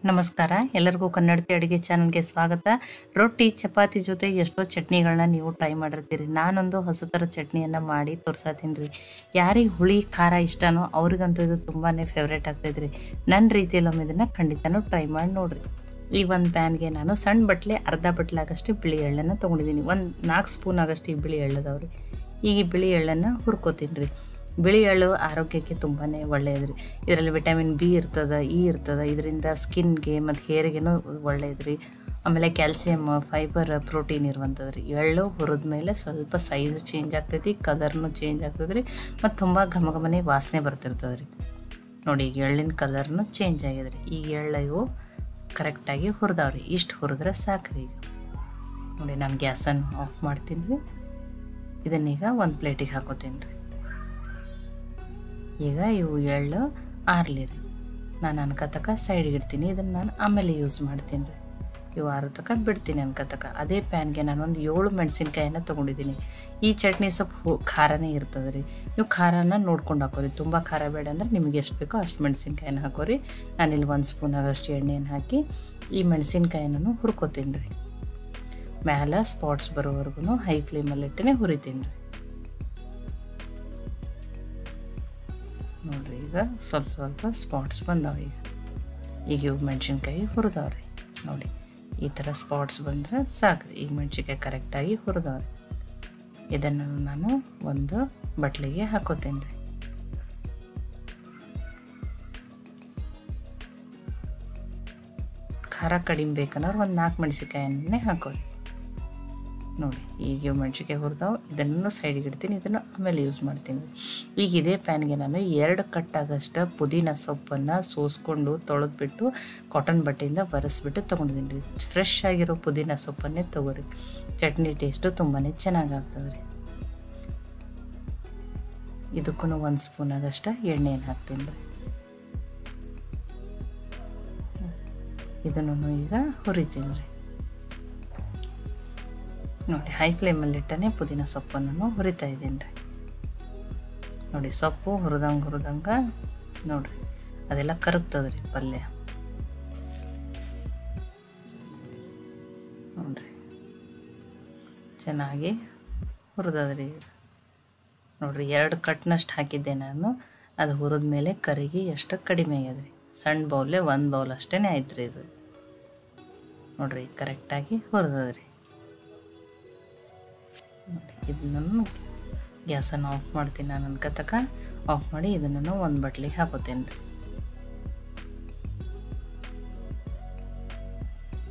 ನಮಸ್ಕಾರ ಎಲ್ಲರಿಗೂ ಕನ್ನಡತಿ ಅಡುಗೆ ಚಾನಲ್ಗೆ ಸ್ವಾಗತ. ರೊಟ್ಟಿ ಚಪಾತಿ ಜೊತೆ ಎಷ್ಟೋ ಚಟ್ನಿಗಳನ್ನ ನೀವು ಟ್ರೈ ಮಾಡಿರ್ತೀರಿ. ನಾನೊಂದು ಹೊಸ ಥರ ಚಟ್ನಿಯನ್ನು ಮಾಡಿ ತೋರ್ಸತ್ತೀನಿ ರೀ. ಯಾರಿಗೆ ಹುಳಿ ಖಾರ ಇಷ್ಟನೋ ಅವ್ರಿಗಂತೂ ಇದು ತುಂಬಾ ಫೇವ್ರೇಟ್ ಆಗ್ತೈತೆ ರೀ. ನನ್ನ ರೀತಿಯಲ್ಲಿ ಒಮ್ಮೆ ಇದನ್ನು ಖಂಡಿತನೂ ಟ್ರೈ ಮಾಡಿ ನೋಡಿರಿ. ಈ ಒಂದು ಪ್ಯಾನ್ಗೆ ನಾನು ಸಣ್ಣ ಬಟ್ಲೆ ಅರ್ಧ ಬಟ್ಲಾಗಷ್ಟು ಬಿಳಿ ಎಳ್ಳನ್ನು ತೊಗೊಂಡಿದ್ದೀನಿ. ಒಂದು 4 ಸ್ಪೂನ್ ಆಗಷ್ಟು ಈ ಬಿಳಿ ಎಳ್ಳದವ್ರಿ. ಈಗ ಈ ಬಿಳಿ ಎಳ್ಳನ್ನು ಹುರ್ಕೋತೀನಿ ರೀ. ಬಿಳಿ ಎಳ್ಳು ಆರೋಗ್ಯಕ್ಕೆ ತುಂಬಾ ಒಳ್ಳೆಯದು ರೀ. ಇದರಲ್ಲಿ ವಿಟಮಿನ್ ಬಿ ಇರ್ತದೆ, ಇ ಇರ್ತದೆ. ಇದರಿಂದ ಸ್ಕಿನ್ಗೆ ಮತ್ತು ಹೇರಿಗೆನೂ ಒಳ್ಳೆಯದು ರೀ. ಆಮೇಲೆ ಕ್ಯಾಲ್ಸಿಯಮ್, ಫೈಬರ್, ಪ್ರೋಟೀನ್ ಇರುವಂಥದ್ದು ರೀ. ಎಳ್ಳು ಹುರಿದ ಮೇಲೆ ಸ್ವಲ್ಪ ಸೈಜು ಚೇಂಜ್ ಆಗ್ತೈತಿ, ಕಲರ್ನು ಚೇಂಜ್ ಆಗ್ತದೆ ರೀ, ಮತ್ತು ತುಂಬ ಘಮಘಮನೆ ವಾಸನೆ ಬರ್ತಿರ್ತದೆ ರೀ. ನೋಡಿ ಈಗ ಎಳ್ಳಿನ ಕಲರ್ನು ಚೇಂಜ್ ಆಗಿದೆ ರೀ. ಈಗ ಎಳ್ಳು ಇವು ಕರೆಕ್ಟಾಗಿ ಹುರಿದಾವ್ರಿ. ಇಷ್ಟು ಹುರಿದ್ರೆ ಸಾಕು ರೀ. ಈಗ ನೋಡಿ ನಾನು ಗ್ಯಾಸನ್ನು ಆಫ್ ಮಾಡ್ತೀನಿ ರೀ. ಇದನ್ನೀಗ ಒಂದು ಪ್ಲೇಟಿಗೆ ಹಾಕೋತೀನಿ ರೀ. ಈಗ ಇವು ಎಳ್ಳು ಆರಲಿ ರೀ. ನಾನು ಅನ್ಕತಕ ಸೈಡಿಗೆ ಇಡ್ತೀನಿ. ಇದನ್ನು ನಾನು ಆಮೇಲೆ ಯೂಸ್ ಮಾಡ್ತೀನಿ ರೀ. ಇವು ಆರೋ ತಕ ಬಿಡ್ತೀನಿ ಅನ್ಕತಕ. ಅದೇ ಪ್ಯಾನ್ಗೆ ನಾನು ಒಂದು 7 ಮೆಣಸಿನ್ಕಾಯಿನ ತೊಗೊಂಡಿದ್ದೀನಿ. ಈ ಚಟ್ನಿ ಸ್ವಲ್ಪ ಖಾರನೇ ಇರ್ತದೆ ರೀ. ನೀವು ಖಾರನ ನೋಡ್ಕೊಂಡು ಹಾಕೋರಿ. ತುಂಬ ಖಾರ ಬೇಡ ಅಂದ್ರೆ ನಿಮಗೆ ಎಷ್ಟು ಬೇಕೋ ಅಷ್ಟು ಮೆಣಸಿನ್ಕಾಯಿನ ಹಾಕೋರಿ. ನಾನಿಲ್ಲಿ 1 ಸ್ಪೂನ್ ಆಗಷ್ಟು ಎಣ್ಣೆಯನ್ನು ಹಾಕಿ ಈ ಮೆಣಸಿನ್ಕಾಯಿನೂ ಹುರ್ಕೋತೀನಿ ರೀ. ಮ್ಯಾಲೆ ಸ್ಪಾಟ್ಸ್ ಬರೋವರೆಗೂ ಹೈ ಫ್ಲೇಮಲ್ಲಿ ಇಟ್ಟೇ ಹುರಿತೀನಿ ರೀ. ನೋಡಿರಿ ಈಗ ಸ್ವಲ್ಪ ಸ್ಪಾಟ್ಸ್ ಬಂದಾವೆ. ಈಗ ಇವು ಮೆಣಸಿನ್ಕಾಯಿ ಹುರಿದವ್ರಿ. ನೋಡಿ ಈ ಥರ ಸ್ಪಾಟ್ಸ್ ಬಂದರೆ ಸಾಕು. ಈಗ ಮೆಣಸಿನ್ಕಾಯಿ ಕರೆಕ್ಟಾಗಿ ಹುರಿದವ್ರಿ. ಇದನ್ನು ನಾನು ಒಂದು ಬಟ್ಲಿಗೆ ಹಾಕೋತೀನಿ ರೀ. ಖಾರ ಕಡಿಮೆ ಬೇಕನ್ನೋರು ಒಂದು 4 ಮೆಣಸಿನ್ಕಾಯನ್ನೇ ಹಾಕೋರಿ. ನೋಡಿ ಈಗ ಮೆಣಸಿನ್ಕಾಯಿ ಹುರಿದಾವು. ಇದನ್ನು ಸೈಡಿಗೆ ಇಡ್ತೀನಿ. ಇದನ್ನು ಆಮೇಲೆ ಯೂಸ್ ಮಾಡ್ತೀನಿ. ಈಗ ಇದೇ ಪ್ಯಾನ್ಗೆ ನಾನು 2 ಕಟ್ಟಾಗಷ್ಟು ಪುದೀನ ಸೊಪ್ಪನ್ನು ಸೋಸ್ಕೊಂಡು ತೊಳೆದ್ಬಿಟ್ಟು ಕಾಟನ್ ಬಟ್ಟೆಯಿಂದ ಬರೆಸ್ಬಿಟ್ಟು ತೊಗೊಂಡಿದ್ದೀನಿ ರೀ. ಫ್ರೆಶ್ ಆಗಿರೋ ಪುದೀನ ಸೊಪ್ಪನ್ನೇ ತೊಗೊರಿ. ಚಟ್ನಿ ಟೇಸ್ಟು ತುಂಬಾ ಚೆನ್ನಾಗಾಗ್ತದೆ ರೀ. ಇದಕ್ಕೂ 1 ಸ್ಪೂನ್ ಆಗಷ್ಟು ಎಣ್ಣೆಯನ್ನು ಹಾಕ್ತೀನಿ ರೀ. ಇದನ್ನು ಈಗ ಹುರಿತೀನಿ ರೀ. ನೋಡಿ ಹೈ ಫ್ಲೇಮಲ್ಲಿ ಇಟ್ಟನೆ ಪುದೀನ ಸೊಪ್ಪನ್ನು ಹುರಿತಾ ಇದ್ದೀನಿ ರೀ. ನೋಡಿ ಸೊಪ್ಪು ಹುರಿದಂಗೆ ನೋಡಿರಿ ಅದೆಲ್ಲ ಕರಗ್ತದೆ ರೀ ಪಲ್ಯ. ನೋಡಿರಿ ಚೆನ್ನಾಗಿ ಹುರಿದದ್ರಿ. ನೋಡಿರಿ 2 ಕಟ್ನಷ್ಟು ಹಾಕಿದ್ದೆ ನಾನು. ಅದು ಹುರಿದ ಮೇಲೆ ಕರಿಗಿ ಎಷ್ಟು ಕಡಿಮೆ ಆಗ್ಯದ ರೀ. ಸಣ್ಣ ಬೌಲೇ 1 ಬೌಲ್ ಅಷ್ಟೇ ಆಯ್ತು ರೀ ಇದು. ನೋಡಿರಿ ಕರೆಕ್ಟಾಗಿ ಹುರಿದದ್ರಿ. ಇದನ್ನು ಗ್ಯಾಸನ್ನು ಆಫ್ ಮಾಡ್ತೀನಿ. ನಾನು ಅನ್ಕತಕ ಆಫ್ ಮಾಡಿ ಇದನ್ನು ಒಂದು ಬಟ್ಲಿಗೆ ಹಾಕೋತೀನಿ ರೀ.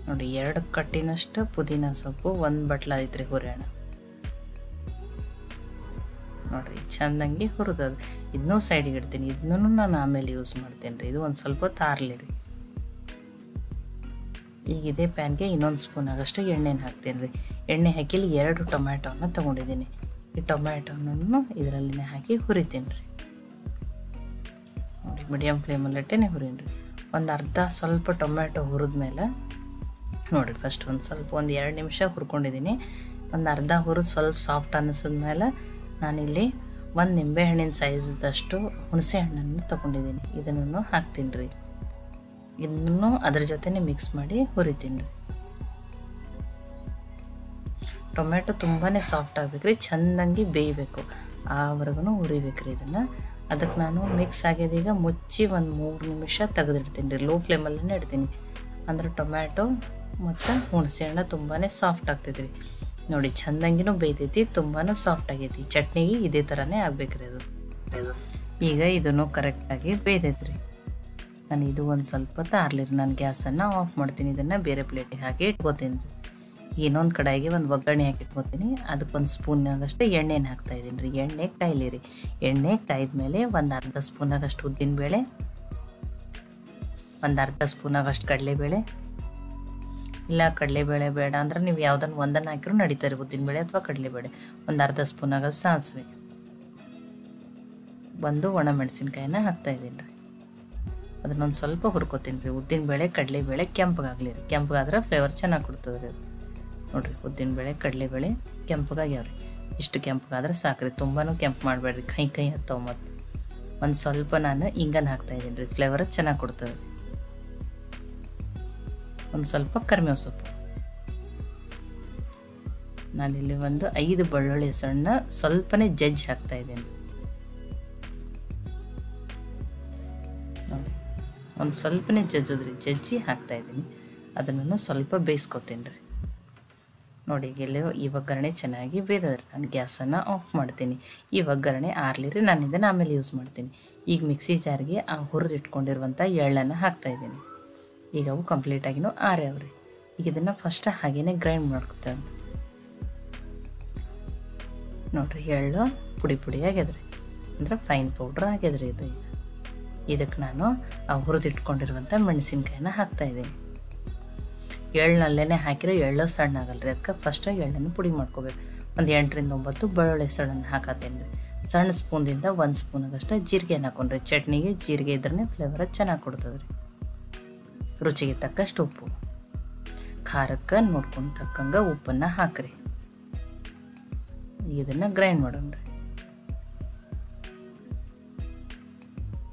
ನೋಡಿ 2 ಕಟ್ಟಿನಷ್ಟು ಪುದೀನ ಸೊಪ್ಪು 1 ಬಟ್ಲ ಐತ್ರಿ ಹುರಿಯೋಣ. ನೋಡಿರಿ ಚೆಂದಂಗೆ ಹುರಿದದು. ಇದನ್ನೂ ಸೈಡಿಗೆ ಇಡ್ತೀನಿ. ಇದನ್ನೂ ನಾನು ಆಮೇಲೆ ಯೂಸ್ ಮಾಡ್ತೀನಿ ರೀ. ಇದು ಒಂದು ಸ್ವಲ್ಪ ತಾರ್ಲಿ ರೀ. ಈಗ ಇದೇ ಪ್ಯಾನ್ಗೆ ಇನ್ನೊಂದು ಸ್ಪೂನ್ ಆಗಷ್ಟು ಎಣ್ಣೆನ ಹಾಕ್ತೀನಿ ರೀ. ಎಣ್ಣೆ ಹಾಕಿಲಿ 2 ಟೊಮ್ಯಾಟೋನ ತೊಗೊಂಡಿದ್ದೀನಿ. ಈ ಟೊಮ್ಯಾಟೋನೂ ಇದರಲ್ಲಿನೇ ಹಾಕಿ ಹುರಿತೀನಿ ರೀ. ನೋಡಿ ಮೀಡಿಯಮ್ ಫ್ಲೇಮಲ್ಲಿ ಇಟ್ಟೇ ಹುರಿನಿ ರೀ. ಒಂದು ಅರ್ಧ ಸ್ವಲ್ಪ ಟೊಮ್ಯಾಟೊ ಹುರಿದ್ಮೇಲೆ ನೋಡಿರಿ ಫಸ್ಟ್ ಒಂದು 2 ನಿಮಿಷ ಹುರ್ಕೊಂಡಿದ್ದೀನಿ. ಒಂದು ಅರ್ಧ ಹುರಿದು ಸ್ವಲ್ಪ ಸಾಫ್ಟ್ ಅನ್ನಿಸಿದ್ಮೇಲೆ ನಾನಿಲ್ಲಿ 1 ನಿಂಬೆಹಣ್ಣಿನ ಸೈಜ್ದಷ್ಟು ಹುಣಸೆ ಹಣ್ಣನ್ನು ತೊಗೊಂಡಿದ್ದೀನಿ. ಇದನ್ನು ಹಾಕ್ತೀನಿ ರೀ. ಇದನ್ನು ಅದ್ರ ಜೊತೆನೇ ಮಿಕ್ಸ್ ಮಾಡಿ ಹುರಿತೀನಿ ರೀ. ಟೊಮ್ಯಾಟೊ ತುಂಬಾ ಸಾಫ್ಟ್ ಆಗಬೇಕು ರೀ. ಚೆಂದಂಗೆ ಬೇಯಬೇಕು. ಆವರೆಗೂ ಹುರಿಬೇಕು ರೀ ಇದನ್ನು. ಅದಕ್ಕೆ ನಾನು ಮಿಕ್ಸ್ ಆಗ್ಯದೀಗ ಮುಚ್ಚಿ ಒಂದು 3 ನಿಮಿಷ ತೆಗೆದಿಡ್ತೀನಿ ರೀ. ಲೋ ಫ್ಲೇಮಲ್ಲೇ ಇಡ್ತೀನಿ. ಅಂದ್ರೆ ಟೊಮ್ಯಾಟೊ ಮತ್ತು ಹುಣಸೆ ಹಣ್ಣು ತುಂಬಾ ಸಾಫ್ಟ್ ಆಗ್ತೈತೆ ರೀ. ನೋಡಿ ಚೆಂದಂಗಿನೂ ಬೇಯ್ತೈತಿ, ತುಂಬಾ ಸಾಫ್ಟ್ ಆಗೈತಿ. ಚಟ್ನಿಗೆ ಇದೇ ಥರನೇ ಆಗ್ಬೇಕು ರೀ ಅದು. ಈಗ ಇದನ್ನು ಕರೆಕ್ಟಾಗಿ ಬೇಯ್ತೈತೆ ರೀ. ನಾನು ಇದು ಒಂದು ಸ್ವಲ್ಪ ತಾರ್ಲಿ ರೀ. ನಾನು ಗ್ಯಾಸನ್ನು ಆಫ್ ಮಾಡ್ತೀನಿ. ಇದನ್ನು ಬೇರೆ ಪ್ಲೇಟಿಗೆ ಹಾಕಿ ಇಟ್ಕೋತೀನಿ ರೀ. ಇನ್ನೊಂದು ಕಡೆಗೆ ಒಂದು ಒಗ್ಗರಣೆ ಹಾಕಿ ಇಟ್ಕೋತೀನಿ. ಅದಕ್ಕೆ 1 ಸ್ಪೂನಾಗಷ್ಟು ಎಣ್ಣೆನ ಹಾಕ್ತಾಯಿದ್ದೀನಿ ರೀ. ಎಣ್ಣೆ ಕಾಯ್ಲಿ ರೀ. ಎಣ್ಣೆ ಕಾಯ್ದ್ಮೇಲೆ ಒಂದು ಅರ್ಧ ಸ್ಪೂನಾಗಷ್ಟು ಉದ್ದಿನಬೇಳೆ, ಒಂದು ಅರ್ಧ ಸ್ಪೂನಾಗಷ್ಟು ಕಡಲೆಬೇಳೆ, ಇಲ್ಲ ಕಡಲೆಬೇಳೆ ಬೇಡ ಅಂದ್ರೆ ನೀವು ಯಾವುದನ್ನು ಒಂದನ್ನು ಹಾಕಿರೂ ನಡೀತಾರೆ, ಉದ್ದಿನಬೇಳೆ ಅಥವಾ ಕಡಲೆಬೇಳೆ. ಒಂದು ಅರ್ಧ ಸ್ಪೂನಾಗಷ್ಟು ಸಾಸಿವೆ, ಒಂದು ಒಣಮೆಣಸಿನ್ಕಾಯಿನ ಹಾಕ್ತಾಯಿದ್ದೀನಿ ರೀ. ಅದನ್ನೊಂದು ಸ್ವಲ್ಪ ಹುರ್ಕೋತೀನಿ ರೀ. ಉದ್ದಿನಬೇಳೆ ಕಡಲೆಬೇಳೆ ಕೆಂಪಗಾಗಲಿ ರೀ. ಕೆಂಪಗಾದ್ರೆ ಫ್ಲೇವರ್ ಚೆನ್ನಾಗಿ ಕೊಡ್ತದೆ ರೀ. ನೋಡಿರಿ ಉದ್ದಿನಬೇಳೆ ಕಡಲೆಬೇಳೆ ಕೆಂಪಗಾಗ್ಯಾವ್ರಿ. ಇಷ್ಟು ಕೆಂಪಗಾದ್ರೆ ಸಾಕ್ರಿ. ತುಂಬಾ ಕೆಂಪು ಮಾಡಬೇಡ್ರಿ, ಕೈ ಹತ್ತವ. ಮತ್ತು 1 ಸ್ವಲ್ಪ ನಾನು ಇಂಗನ್ನು ಹಾಕ್ತಾಯಿದ್ದೀನಿ ರೀ. ಫ್ಲೇವರ್ ಚೆನ್ನಾಗಿ ಕೊಡ್ತದೆ. ಒಂದು ಸ್ವಲ್ಪ ಕರಿಬೇವು ಸೊಪ್ಪು. ನಾನಿಲ್ಲಿ ಒಂದು 5 ಬೆಳ್ಳುಳ್ಳಿ ಹೆಸರನ್ನ ಸ್ವಲ್ಪನೇ ಜಜ್ಜಿ ಹಾಕ್ತಾ ಇದ್ದೇನೆ. ಒಂದು ಸ್ವಲ್ಪನೇ ಜಜ್ಜಿ ಹಾಕ್ತಾ ಇದ್ದೀನಿ. ಅದನ್ನು ಸ್ವಲ್ಪ ಬೇಯಿಸ್ಕೊತೀನಿ ರೀ. ನೋಡಿ ಈ ಒಗ್ಗರಣೆ ಚೆನ್ನಾಗಿ ಬೇಯ್ದದ್ರಿ. ನಾನು ಗ್ಯಾಸನ್ನು ಆಫ್ ಮಾಡ್ತೀನಿ. ಈ ಒಗ್ಗರಣೆ ಆರ್ಲಿರಿ, ನಾನು ಇದನ್ನು ಆಮೇಲೆ ಯೂಸ್ ಮಾಡ್ತೀನಿ. ಈಗ ಮಿಕ್ಸಿ ಜಾರ್ಗೆ ಆ ಹುರಿದಿಟ್ಕೊಂಡಿರುವಂಥ ಎಳ್ಳನ್ನು ಹಾಕ್ತಾಯಿದ್ದೀನಿ. ಈಗ ಅವು ಕಂಪ್ಲೀಟಾಗಿನೂ ಆರ್ಯಾವ್ರಿ. ಈಗ ಇದನ್ನು ಫಸ್ಟ್ ಹಾಗೇ ಗ್ರೈಂಡ್ ಮಾಡ್ಕೊತೇವೆ. ನೋಡಿರಿ ಎಳ್ಳು ಪುಡಿ ಆಗ್ಯದ್ರಿ, ಅಂದ್ರೆ ಫೈನ್ ಪೌಡ್ರ್ ಆಗ್ಯದ್ರಿ ಇದು. ಇದಕ್ಕೆ ನಾನು ಆ ಹುರಿದಿಟ್ಕೊಂಡಿರುವಂಥ ಮೆಣಸಿನ್ಕಾಯಿನ ಹಾಕ್ತಾಯಿದ್ದೀನಿ. ಎಳ್ಳನಲ್ಲೇ ಹಾಕಿರೋ ಎಳ್ಳು ಸಣ್ಣ ಆಗಲ್ರಿ, ಅದಕ್ಕೆ ಫಸ್ಟ್ ಎಳ್ಳನ್ನು ಪುಡಿ ಮಾಡ್ಕೋಬೇಕು. ಒಂದು 8ರಿಂದ 9 ಬೆಳ್ಳುಳ್ಳಿ ಹೆಸರನ್ನು ಹಾಕತ್ತೇನೆ ರೀ. ಸಣ್ಣ ಸ್ಪೂನಿಂದ 1 ಸ್ಪೂನಾಗಷ್ಟು ಜೀರಿಗೆಯನ್ನು ಹಾಕೊಂಡ್ರಿ. ಚಟ್ನಿಗೆ ಜೀರಿಗೆ ಇದ್ರೇ ಫ್ಲೇವರ್ ಚೆನ್ನಾಗಿ ಕೊಡ್ತದೆ ರೀ. ರುಚಿಗೆ ತಕ್ಕಷ್ಟು ಉಪ್ಪು, ಖಾರಕ್ಕೆ ನೋಡ್ಕೊಂಡು ತಕ್ಕಂಗೆ ಉಪ್ಪನ್ನು ಹಾಕ್ರಿ. ಇದನ್ನು ಗ್ರೈಂಡ್ ಮಾಡೋಣ ರೀ.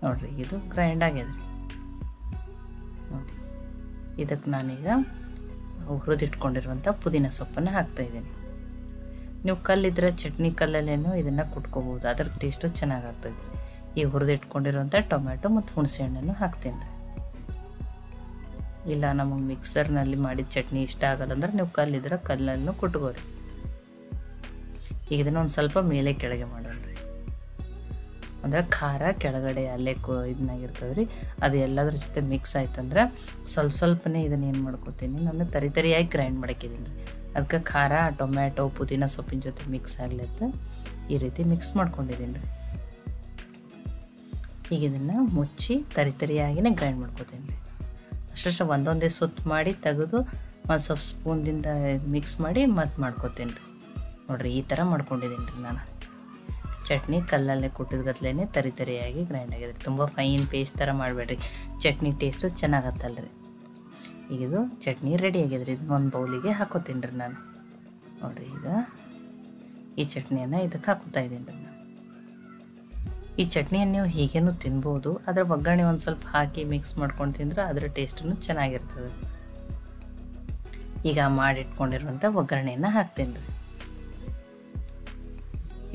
ನೋಡಿರಿ ಇದು ಗ್ರೈಂಡ್ ಆಗ್ಯದ್ರಿ. ನೋಡಿ ಇದಕ್ಕೆ ನಾನೀಗ ಹುರಿದಿಟ್ಕೊಂಡಿರುವಂಥ ಪುದೀನ ಸೊಪ್ಪನ್ನು ಹಾಕ್ತಾಯಿದ್ದೀನಿ. ನೀವು ಕಲ್ಲಿದ್ರೆ ಚಟ್ನಿ ಕಲ್ಲಲ್ಲೇನೋ ಇದನ್ನು ಕುಟ್ಕೋಬೋದು, ಅದ್ರ ಟೇಸ್ಟು ಚೆನ್ನಾಗಾಗ್ತದೆ. ಈಗ ಹುರಿದಿಟ್ಕೊಂಡಿರುವಂಥ ಟೊಮ್ಯಾಟೊ ಮತ್ತು ಹುಣಸೆ ಹಣ್ಣನ್ನು ಹಾಕ್ತೀನಿ ರೀ. ಇಲ್ಲ ನಮಗೆ ಮಿಕ್ಸರ್ನಲ್ಲಿ ಮಾಡಿದ ಚಟ್ನಿ ಇಷ್ಟ ಆಗಲ್ಲ ಅಂದ್ರೆ ನೀವು ಕಲ್ಲಿದ್ರೆ ಕಲ್ಲನ್ನು ಕುಟ್ಕೋರಿ. ಈಗ ಇದನ್ನು ಒಂದು ಸ್ವಲ್ಪ ಮೇಲೆ ಕೆಳಗೆ ಮಾಡೋಣ ರೀ. ಅಂದ್ರೆ ಖಾರ ಕೆಳಗಡೆ ಅಲ್ಲೇ ಇದನ್ನಾಗಿರ್ತದೆ ರೀ. ಅದು ಎಲ್ಲದ್ರ ಜೊತೆ ಮಿಕ್ಸ್ ಆಯ್ತಂದ್ರೆ ಸ್ವಲ್ಪನೇ ಇದನ್ನು ಏನು ಮಾಡ್ಕೊತೀನಿ, ನಾನು ತರಿಯಾಗಿ ಗ್ರೈಂಡ್ ಮಾಡಕ್ಕಿದ್ದೀನಿ ರೀ. ಅದಕ್ಕೆ ಖಾರ ಟೊಮ್ಯಾಟೊ ಪುದೀನ ಸೊಪ್ಪಿನ ಜೊತೆ ಮಿಕ್ಸ್ ಆಗ್ಲತ್ತ ಈ ರೀತಿ ಮಿಕ್ಸ್ ಮಾಡ್ಕೊಂಡಿದ್ದೀನಿ ರೀ. ಈಗ ಇದನ್ನು ಮುಚ್ಚಿ ತರಿಯಾಗಿನೇ ಗ್ರೈಂಡ್ ಮಾಡ್ಕೊತೀನಿ ರೀ. ಅಷ್ಟಷ್ಟು ಒಂದೊಂದೇ ಸುತ್ತು ಮಾಡಿ ತೆಗೆದು ಒಂದು ಸ್ವಲ್ಪ ಸ್ಪೂನ್ದಿಂದ ಮಿಕ್ಸ್ ಮಾಡಿ ಮತ್ತೆ ಮಾಡ್ಕೊತೀನಿ ರೀ. ನೋಡಿರಿ ಈ ಥರ ಮಾಡ್ಕೊಂಡಿದ್ದೀನಿ ರೀ ನಾನು. ಚಟ್ನಿ ಕಲ್ಲಲ್ಲೇ ಕುಟ್ಟಿದ್ಗತ್ಲೇ ತರಿಯಾಗಿ ಗ್ರೈಂಡ್ ಆಗಿದೆ. ತುಂಬ ಫೈನ್ ಪೇಸ್ಟ್ ಥರ ಮಾಡಬೇಡ್ರಿ, ಚಟ್ನಿ ಟೇಸ್ಟು ಚೆನ್ನಾಗತ್ತಲ್ರಿ. ಈಗ ಇದು ಚಟ್ನಿ ರೆಡಿ ಆಗಿದೆ ರೀ. ಇದನ್ನ ಒಂದು ಬೌಲಿಗೆ ಹಾಕೋತೀನಿ ರೀ ನಾನು. ನೋಡಿರಿ ಈಗ ಈ ಚಟ್ನಿಯನ್ನು ಇದಕ್ಕೆ ಹಾಕೋತಾ ಇದ್ದೀನಿ ರೀ ನಾನು. ಈ ಚಟ್ನಿಯನ್ನು ನೀವು ಹೀಗೇನು ತಿನ್ಬೋದು, ಅದರ ಒಗ್ಗರಣೆ ಒಂದು ಸ್ವಲ್ಪ ಹಾಕಿ ಮಿಕ್ಸ್ ಮಾಡ್ಕೊಂಡು ತಿಂದ್ರೆ ಅದರ ಟೇಸ್ಟೂ ಚೆನ್ನಾಗಿರ್ತದೆ. ಈಗ ಮಾಡಿಟ್ಕೊಂಡಿರುವಂಥ ಒಗ್ಗರಣೆಯನ್ನು ಹಾಕ್ತೀನಿ ರೀ.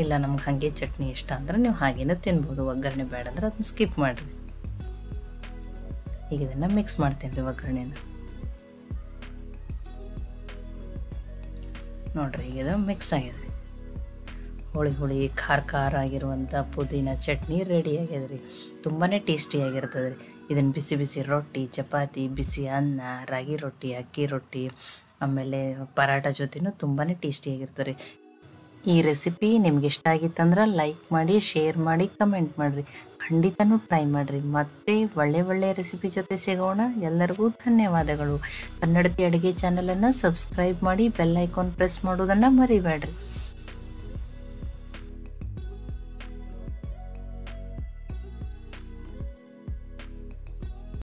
ಇಲ್ಲ ನಮ್ಗೆ ಹಾಗೆ ಚಟ್ನಿ ಇಷ್ಟ ಅಂದ್ರೆ ನೀವು ಹಾಗೇನೂ ತಿನ್ಬೋದು, ಒಗ್ಗರಣೆ ಬೇಡ ಅಂದ್ರೆ ಅದನ್ನ ಸ್ಕಿಪ್ ಮಾಡಿರಿ. ಈಗ ಇದನ್ನು ಮಿಕ್ಸ್ ಮಾಡ್ತೀನಿ ರೀ ಒಗ್ಗರಣೆನ. ನೋಡಿರಿ ಈಗ ಇದು ಮಿಕ್ಸ್ ಆಗಿದೆ ರೀ. ಹುಳಿ ಖಾರ ಆಗಿರುವಂಥ ಪುದೀನ ಚಟ್ನಿ ರೆಡಿ ಆಗ್ಯದ ರೀ. ತುಂಬಾ ಟೇಸ್ಟಿಯಾಗಿರ್ತದೆ ರೀ. ಇದನ್ನು ಬಿಸಿ ರೊಟ್ಟಿ, ಚಪಾತಿ, ಬಿಸಿ ಅನ್ನ, ರಾಗಿ ರೊಟ್ಟಿ, ಅಕ್ಕಿ ರೊಟ್ಟಿ, ಆಮೇಲೆ ಪರಾಟ ಜೊತೆನೂ ತುಂಬಾ ಟೇಸ್ಟಿಯಾಗಿರ್ತದೆ ರೀ. ಈ ರೆಸಿಪಿ ನಿಮ್ಗೆ ಇಷ್ಟ ಆಗಿತ್ತಂದ್ರೆ ಲೈಕ್ ಮಾಡಿ, ಶೇರ್ ಮಾಡಿ, ಕಮೆಂಟ್ ಮಾಡಿರಿ. ಖಂಡಿತನೂ ಟ್ರೈ ಮಾಡಿರಿ. ಮತ್ತೆ ಒಳ್ಳೆ ರೆಸಿಪಿ ಜೊತೆ ಸಿಗೋಣ. ಎಲ್ಲರಿಗೂ ಧನ್ಯವಾದಗಳು. ಕನ್ನಡತಿ ಅಡುಗೆ ಚಾನಲನ್ನು ಸಬ್ಸ್ಕ್ರೈಬ್ ಮಾಡಿ, ಬೆಲ್ ಐಕಾನ್ ಪ್ರೆಸ್ ಮಾಡೋದನ್ನು ಮರಿಬೇಡ್ರಿ.